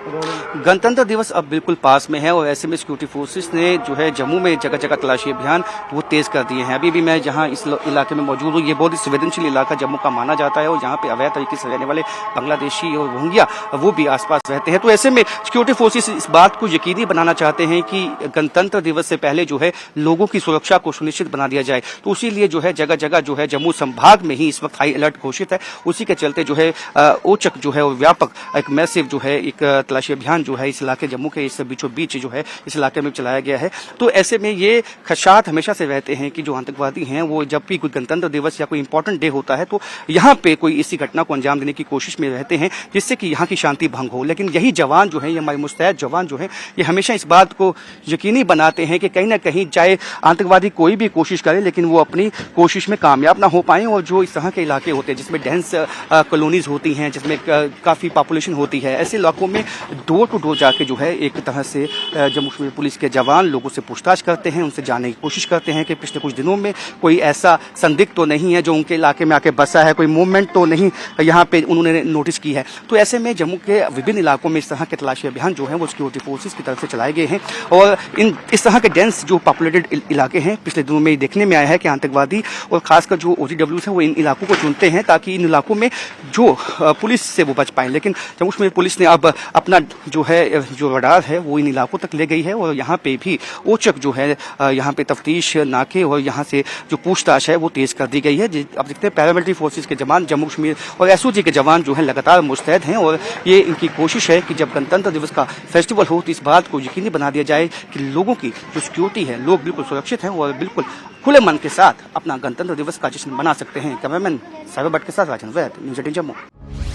गणतंत्र दिवस अब बिल्कुल पास में है और ऐसे में सिक्योरिटी फोर्सेस ने जो है जम्मू में जगह जगह तलाशी अभियान वो तेज कर दिए हैं। अभी भी मैं जहां इस इलाके में मौजूद हूँ, ये बहुत ही संवेदनशील इलाका जम्मू का माना जाता है और यहाँ पे अवैध तरीके से रहने वाले बांग्लादेशी और रोहिंग्या वो भी आसपास रहते हैं। तो ऐसे में सिक्योरिटी फोर्सेस इस बात को यकीनी बनाना चाहते हैं कि गणतंत्र दिवस से पहले जो है लोगों की सुरक्षा को सुनिश्चित बना दिया जाए। तो उसी लिए जो है जगह जगह जो है जम्मू संभाग में ही इस वक्त हाई अलर्ट घोषित है। उसी के चलते जो है औचक जो है व्यापक एक मैसिव जो है एक तलाशी अभियान जो है इस इलाके जम्मू के इस बीचों बीच जो है इस इलाके में चलाया गया है। तो ऐसे में ये खदशात हमेशा से रहते हैं कि जो आतंकवादी हैं वो जब भी कोई गणतंत्र दिवस या कोई इंपॉर्टेंट डे होता है तो यहाँ पे कोई इसी घटना को अंजाम देने की कोशिश में रहते हैं जिससे कि यहाँ की शांति भंग हो। लेकिन यही जवान जो है ये हमारे मुस्तैद जवान जो है ये हमेशा इस बात को यकीनी बनाते हैं कि कहीं ना कहीं चाहे आतंकवादी कोई भी कोशिश करे लेकिन वो अपनी कोशिश में कामयाब ना हो पाए। और जो इस तरह के इलाके होते हैं जिसमें डेंस कॉलोनीज होती हैं, जिसमें काफ़ी पॉपुलेशन होती है, ऐसे इलाकों में डोर टू डोर जाके जो है एक तरह से जम्मू कश्मीर पुलिस के जवान लोगों से पूछताछ करते हैं, उनसे जानने की कोशिश करते हैं कि पिछले कुछ दिनों में कोई ऐसा संदिग्ध तो नहीं है जो उनके इलाके में आके बसा है, कोई मूवमेंट तो नहीं यहाँ पे उन्होंने नोटिस की है। तो ऐसे में जम्मू के विभिन्न इलाकों में इस तरह के तलाशी अभियान जो है वो सिक्योरिटी फोर्सेस की तरफ से चलाए गए हैं। और इस तरह के डेंस जो पॉपुलेटेड इलाके हैं पिछले दिनों में देखने में आया है कि आतंकवादी और खासकर जो OGWs है वो इन इलाकों को चुनते हैं ताकि इन इलाकों में जो पुलिस से वो बच पाए। लेकिन जम्मू कश्मीर पुलिस ने अब अपना जो है जो रडार है वो इन इलाकों तक ले गई है और यहाँ पे भी औचक जो है यहाँ पे तफ्तीश नाके और यहाँ से जो पूछताछ है वो तेज कर दी गई है। अब देखते हैं पैरामिलिट्री फोर्सेस के जवान जम्मू कश्मीर और SOG के जवान जो है लगातार मुस्तैद हैं और ये इनकी कोशिश है कि जब गणतंत्र दिवस का फेस्टिवल हो तो इस बात को यकीनी बना दिया जाए कि लोगों की जो सिक्योरिटी है, लोग बिल्कुल सुरक्षित हैं और बिल्कुल खुले मन के साथ अपना गणतंत्र दिवस का जश्न मना सकते हैं। कैमरामैन साहिब भट्ट के साथ राजन वैद, न्यूज़ 18 जम्मू।